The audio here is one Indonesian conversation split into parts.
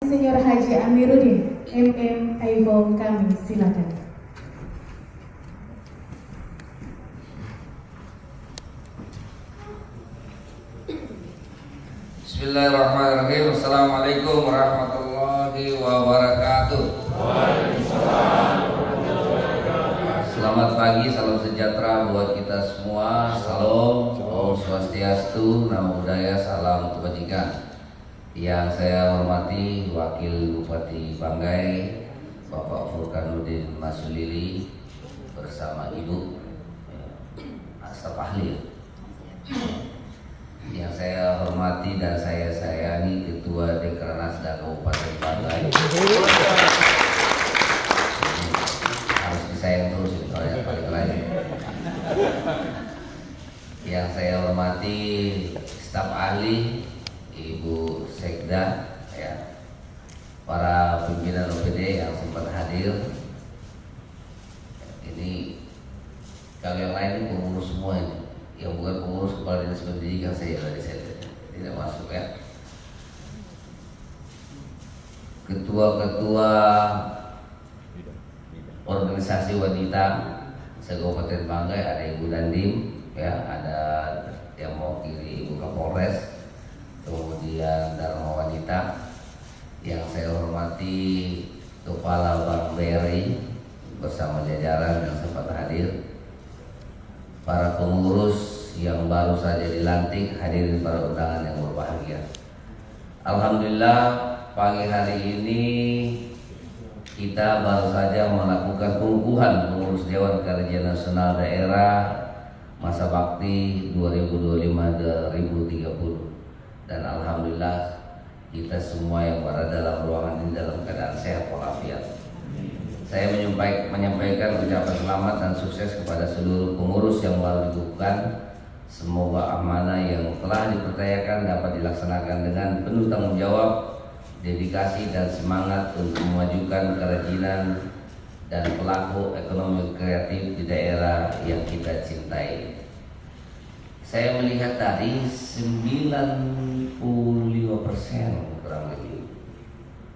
Senior Haji Amiruddin, MM Aibom kami, silakan. Bismillahirrahmanirrahim. Assalamualaikum warahmatullahi wabarakatuh. Selamat pagi, salam sejahtera buat kita semua. Salam, Om Swastiastu, Namo Buddhaya, salam kebajikan. Yang saya hormati Wakil Bupati Banggai, Bapak Furkanuddin Masulili bersama Ibu staf ahli. Yang saya hormati dan saya sayangi Ketua Dekranasda Kabupaten Banggai. Harus disayang terus kalau yang paling lain. Yang saya hormati staf ahli, Ibu Sekda, ya, para pimpinan OPD yang sempat hadir. Ini kalau yang lain ini pengurus semua ini. Yang bukan pengurus kepala dinas pendidikan saya tidak masuk ya. Ketua-ketua organisasi wanita se-Kabupaten Banggai, ada Ibu Dandim, ya, ada yang mewakili Ibu Kapolres, kemudian Dharma Wanita. Yang saya hormati Kepala Bank BRI bersama jajaran yang sempat hadir, para pengurus yang baru saja dilantik, hadirin para undangan yang berbahagia. Alhamdulillah pagi hari ini kita baru saja melakukan pengukuhan pengurus Dewan Kerja Nasional Daerah masa bakti 2025-2030. Dan alhamdulillah kita semua yang berada dalam ruangan ini dalam keadaan sehat walafiat. Saya menyampaikan ucapan selamat dan sukses kepada seluruh pengurus yang baru dikukuhkan. Semoga amanah yang telah dipercayakan dapat dilaksanakan dengan penuh tanggung jawab, dedikasi dan semangat untuk memajukan kerajinan dan pelaku ekonomi kreatif di daerah yang kita cintai. Saya melihat tadi 95% kurang lebih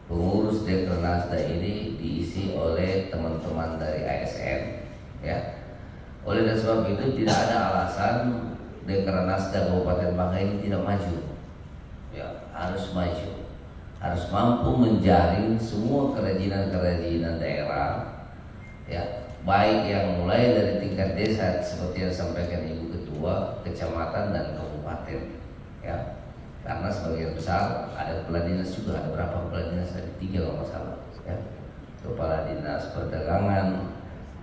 pengurus Dekranasda ini diisi oleh teman-teman dari ASN, ya. Oleh dan sebab itu tidak ada alasan Dekranasda Kabupaten Banggai ini tidak maju. Ya, harus maju. Harus mampu menjaring semua kerajinan-kerajinan daerah, ya, baik yang mulai dari tingkat desa seperti yang disampaikan Ibu Ketua, kecamatan dan kabupaten, ya. Karena sebagian besar ada kepala dinas juga, ada berapa kepala dinas, ada 3 kalau nggak salah, ya. Kepala dinas perdagangan,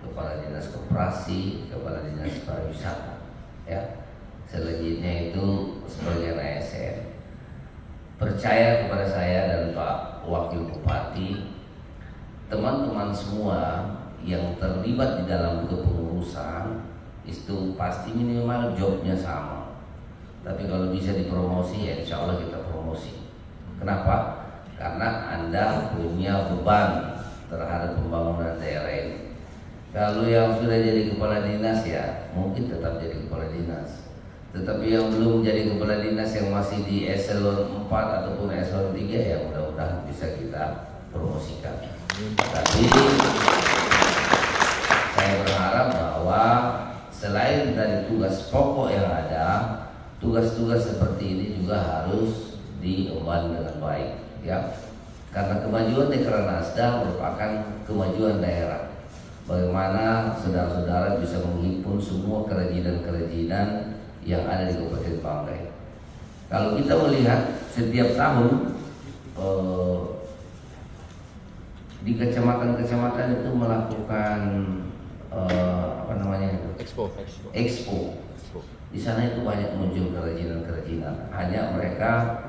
kepala dinas koperasi, kepala dinas pariwisata, ya. Selanjutnya itu sebagian ASN. Percaya kepada saya dan Pak Wakil Bupati, teman-teman semua yang terlibat di dalam kepengurusan itu pasti minimal jobnya sama. Tapi kalau bisa dipromosi, ya insya Allah kita promosi. Kenapa? Karena Anda punya beban terhadap pembangunan daerah ini. Kalau yang sudah jadi kepala dinas, ya mungkin tetap jadi kepala dinas. Tetapi yang belum jadi kepala dinas, yang masih di eselon 4 ataupun eselon 3, ya mudah-mudahan bisa kita promosikan. Tapi saya berharap bahwa selain dari tugas pokok yang ada, tugas-tugas seperti ini juga harus diemban dengan baik, ya. Karena kemajuan Dekranasda merupakan kemajuan daerah. Bagaimana saudara-saudara bisa menghimpun semua kerajinan-kerajinan yang ada di Kabupaten Banggai. Kalau kita melihat setiap tahun di kecamatan-kecamatan itu melakukan expo. Di sana itu banyak muncul kerajinan-kerajinan. Hanya mereka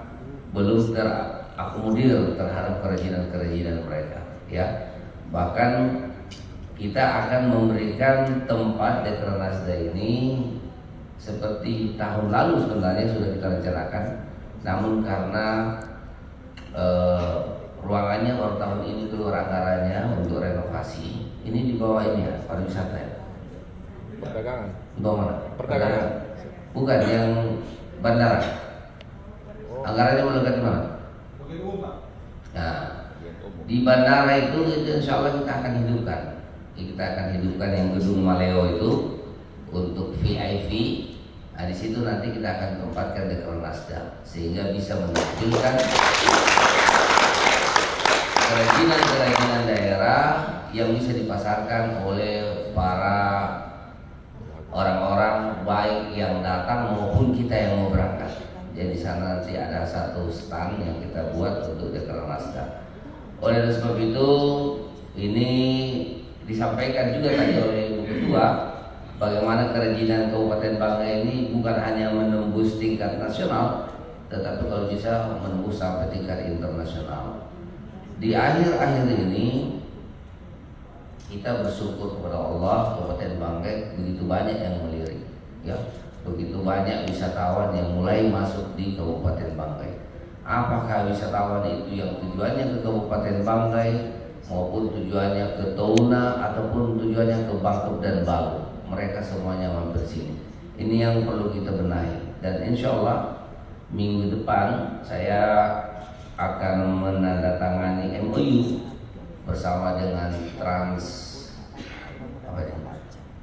belum terakomodir terhadap kerajinan-kerajinan mereka, ya. Bahkan kita akan memberikan tempat Dekranasda ini seperti tahun lalu sebenarnya sudah kita rencanakan, namun karena ruangannya baru tahun ini keluar anggarannya untuk renovasi, ini di bawah ini ya, pariwisata ya. Perdagangan. Di bawah mana? Perdagangan. Bukan, yang bandara. Anggarannya mau dekat di mana? Nah, di bandara itu insya Allah kita akan hidupkan. Kita akan hidupkan yang gedung Maleo itu untuk VIP. Nah, di situ nanti kita akan tempatkan Dekranasda sehingga bisa menampilkan kerajinan-kerajinan daerah yang bisa dipasarkan oleh para orang-orang baik yang datang maupun kita yang mau berangkat. Jadi di sana nanti ada satu stand yang kita buat untuk Dekranasda. Oleh sebab itu ini disampaikan juga tadi oleh Ibu Ketua bagaimana kerajinan Kabupaten Banggai ini bukan hanya menembus tingkat nasional, tetapi kalau bisa menembus sampai tingkat internasional. Di akhir-akhir ini kita bersyukur kepada Allah, Kabupaten Banggai begitu banyak yang melirik, ya, begitu banyak wisatawan yang mulai masuk di Kabupaten Banggai. Apakah wisatawan itu yang tujuannya ke Kabupaten Banggai maupun tujuannya ke Touna ataupun tujuannya ke Bangkok dan Balu, mereka semuanya mampir sini. Ini yang perlu kita benahi. Dan insya Allah minggu depan saya akan menandatangani MOU bersama dengan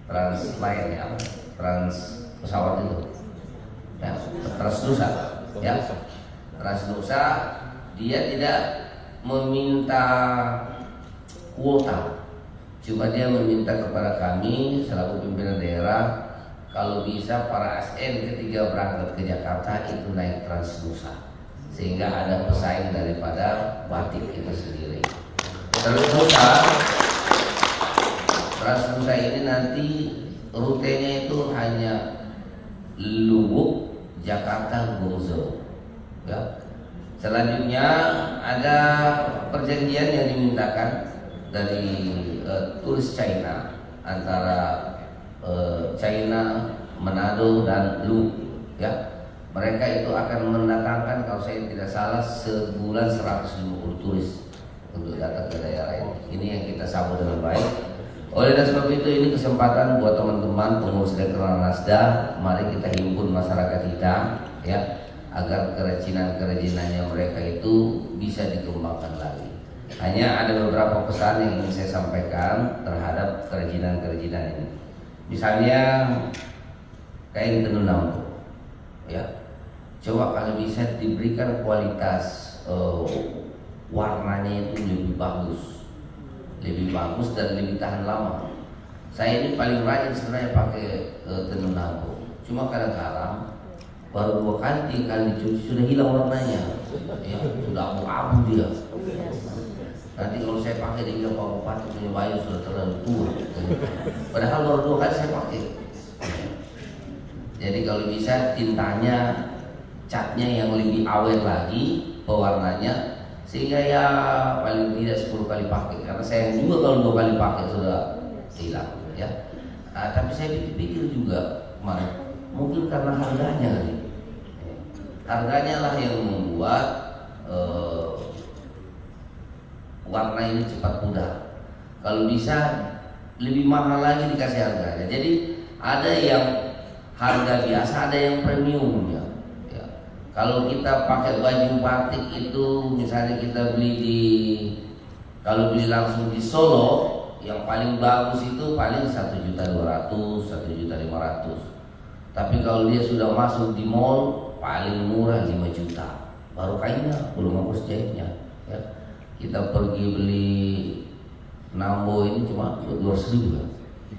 Transline ya, Trans pesawat itu, ya, Transnusa, ya, Transnusa. Dia tidak meminta kuota, cuma dia meminta kepada kami selaku pimpinan daerah kalau bisa para ASN ketika berangkat ke Jakarta itu naik Transnusa sehingga ada pesaing daripada batik itu sendiri. Transnusa ini nanti rutenya itu hanya Lubuk, Jakarta, Guangzhou, ya. Selanjutnya ada perjanjian yang dimintakan dari turis China antara China, Manado dan Lu, ya. Mereka itu akan mendatangkan kalau saya tidak salah sebulan 150 turis untuk datang ke daerah ini. Ini yang kita sambut dengan baik. Oleh sebab itu ini kesempatan buat teman-teman pengurus Dekranasda, mari kita himpun masyarakat kita, ya, agar kerajinan-kerajinannya mereka itu bisa dikembangkan lagi. Hanya ada beberapa pesan yang ingin saya sampaikan terhadap kerajinan-kerajinan ini. Misalnya kain tenun nampo, ya, coba kalau bisa diberikan kualitas warnanya itu lebih bagus dan lebih tahan lama. Saya ini paling rajin sebenarnya pakai tenun nampo, cuma kadang-kadang baru 2 kali 3 kali dicuci sudah hilang warnanya, ya, sudah abu-abu dia. Nanti kalau saya pakai dia bilang Pak Bupati punya bayu sudah terlalu tua. Padahal baru 2 kali saya pakai. Jadi kalau bisa tintanya, catnya yang lebih awet lagi pewarnanya, sehingga ya paling tidak 10 kali pakai. Karena saya juga kalau 2 kali pakai sudah hilang, ya. Tapi saya pikir juga mungkin karena harganya kali. Harganya lah yang membuat warna ini cepat pudar. Kalau bisa lebih mahal lagi dikasih harganya. Jadi ada yang harga biasa, ada yang premium, ya. Kalau kita pakai baju batik itu misalnya kita kalau beli langsung di Solo, yang paling bagus itu paling 1.200.000, 1.500.000. Tapi kalau dia sudah masuk di mall paling murah 5 juta. Baru kainnya, belum hapus jahitnya, ya. Kita pergi beli Nambo ini cuma 200.000 kan?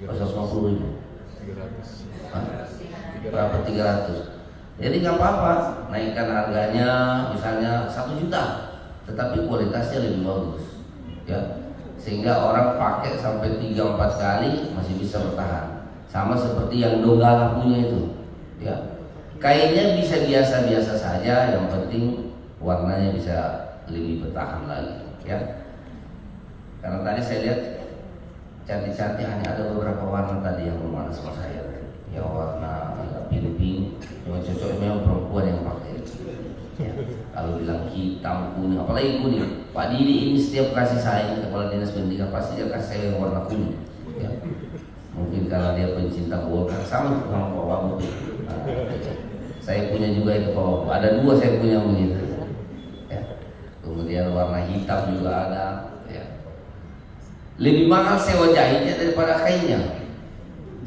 150.000. 300. Berapa 300? Jadi nggak apa-apa naikkan harganya misalnya 1 juta, tetapi kualitasnya lebih bagus, ya. Sehingga orang pakai sampai 3-4 kali masih bisa bertahan. Sama seperti yang Donggala punya itu, ya. Kainnya bisa biasa-biasa saja, yang penting warnanya bisa lebih bertahan lagi, ya. Karena tadi saya lihat cantik-cantik hanya ada beberapa warna tadi yang berwarna sama saya, yang warna pink, cuma cocok memang perempuan yang pakai. Ya. Kalau bilang hitam, kuning, apalagi kuning. Pak Didi ini setiap kasih saya kepala dinas pendidikan pasti dia kasih saya yang warna kuning. Ya. Mungkin karena dia pencinta Golkar, sama dengan Pak Wagub. Saya punya juga itu Pak Wagub. Ada 2 saya punya begitu. Ya. Kemudian kemudian warna hitam juga ada. Ya. Lebih mahal sewa jahitnya daripada kainnya.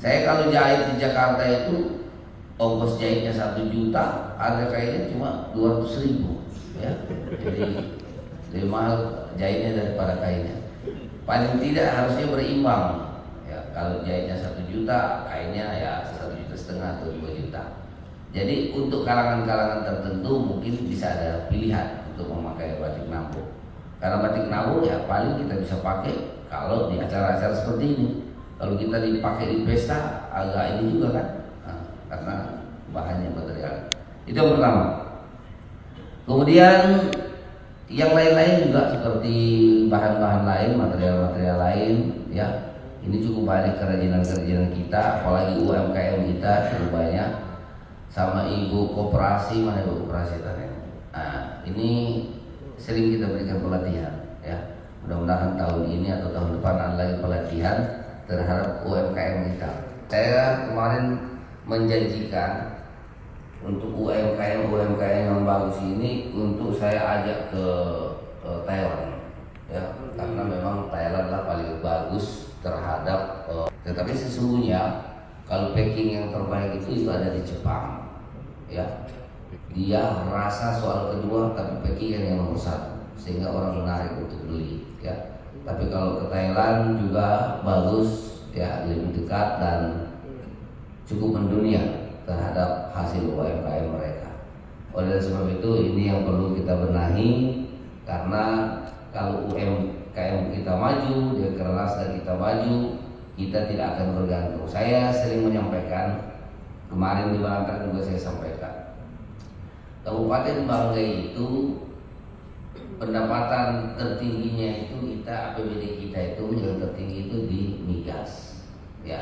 Saya kalau jahit di Jakarta itu ongkos jahitnya 1 juta, harga kainnya cuma 200.000. Ya. Jadi lebih mahal jahitnya daripada kainnya. Paling tidak harusnya berimbang. Ya, kalau jahitnya 1 juta, kainnya ya 1,5 juta atau 2 juta. Jadi untuk kalangan-kalangan tertentu mungkin bisa ada pilihan untuk memakai batik Nambu. Karena batik Nambu ya paling kita bisa pakai kalau di acara-acara seperti ini. Kalau kita dipakai di pesta agak ini juga kan, karena bahannya material. Itu yang pertama. Kemudian yang lain-lain juga seperti bahan-bahan lain, material-material lain, ya. Ini cukup banyak kerajinan-kerajinan kita, apalagi UMKM kita cukup banyak. Sama ibu koperasi, mana ibu koperasi tadi? Nah, ini sering kita berikan pelatihan, ya. Mudah-mudahan tahun ini atau tahun depan ada lagi pelatihan terhadap UMKM kita. Saya kemarin menjanjikan untuk UMKM yang bagus ini untuk saya ajak ke Thailand, ya, karena memang Thailand lah paling bagus terhadap. Tetapi sesungguhnya kalau packing yang terbaik itu ada di Jepang, ya. Dia rasa soal kedua, tapi packing yang nomor 1, sehingga orang menarik untuk beli, ya. Tapi kalau ke Thailand juga bagus, ya, lebih dekat dan cukup mendunia terhadap hasil UMKM mereka. Oleh sebab itu ini yang perlu kita benahi, karena kalau UMKM kita maju, Dekrenas kita maju, kita tidak akan bergantung. Saya sering menyampaikan, kemarin di Bangka juga saya sampaikan, Kabupaten Banggai itu pendapatan tertingginya itu kita, APBD kita itu yang tertinggi itu di migas, ya.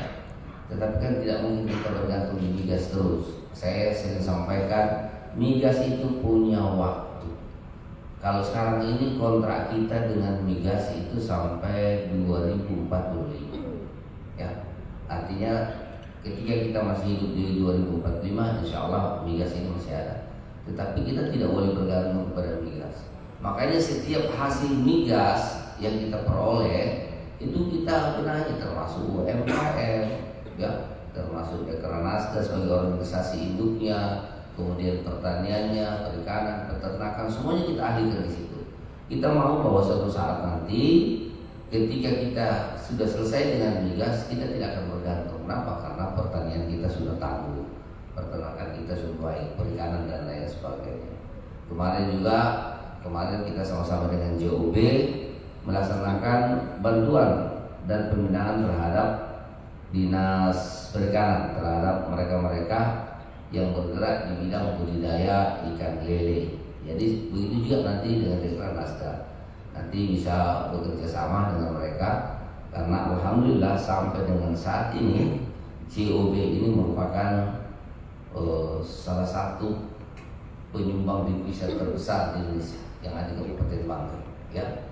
Tetapi kan tidak mungkin kita bergantung di migas terus. Saya sering sampaikan, migas itu punya waktu. Kalau sekarang ini kontrak kita dengan migas itu sampai 2045, ya. Artinya ketika kita masih hidup di 2045, insya Allah migas ini masih ada. Tetapi kita tidak boleh bergantung kepada migas. Makanya setiap hasil migas yang kita peroleh itu kita benahi, termasuk UMKM, ya, termasuk Dekrenas sebagai organisasi induknya, kemudian pertaniannya, perikanan, peternakan, semuanya kita alihkan di situ. Kita mau bahwa suatu saat nanti ketika kita sudah selesai dengan migas, kita tidak akan bergantung. Kenapa? Karena pertanian kita sudah tangguh, peternakan kita sudah baik, perikanan dan lain sebagainya. Kemarin kita sama-sama dengan JOB melaksanakan bantuan dan pembinaan terhadap Dinas Perikanan terhadap mereka-mereka yang bergerak di bidang budidaya ikan lele. Jadi begitu juga nanti dengan Dekrenas, nanti bisa bekerja sama dengan mereka, karena alhamdulillah sampai dengan saat ini JOB ini merupakan salah satu penyumbang devisa terbesar di Indonesia yang ada di Kabupaten Bangka, ya.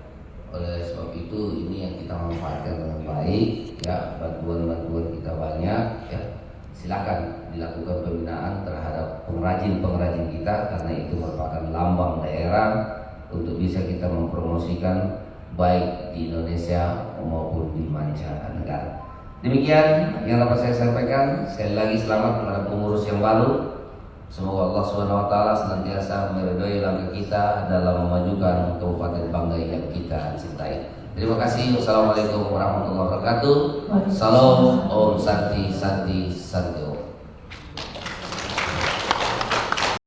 Oleh sebab itu ini yang kita manfaatkan dengan baik, ya. Bantuan kita banyak, ya. Silakan dilakukan pembinaan terhadap pengrajin kita, karena itu merupakan lambang daerah untuk bisa kita mempromosikan baik di Indonesia maupun di mancanegara. Demikian yang dapat saya sampaikan. Sekali lagi selamat kepada pengurus yang baru. Semoga Allah SWT senantiasa meridhoi langkah kita dalam memajukan Kabupaten Banggai yang kita cintai. Terima kasih. Wassalamualaikum warahmatullahi wabarakatuh. Salam Om Santi Santi Santi Om.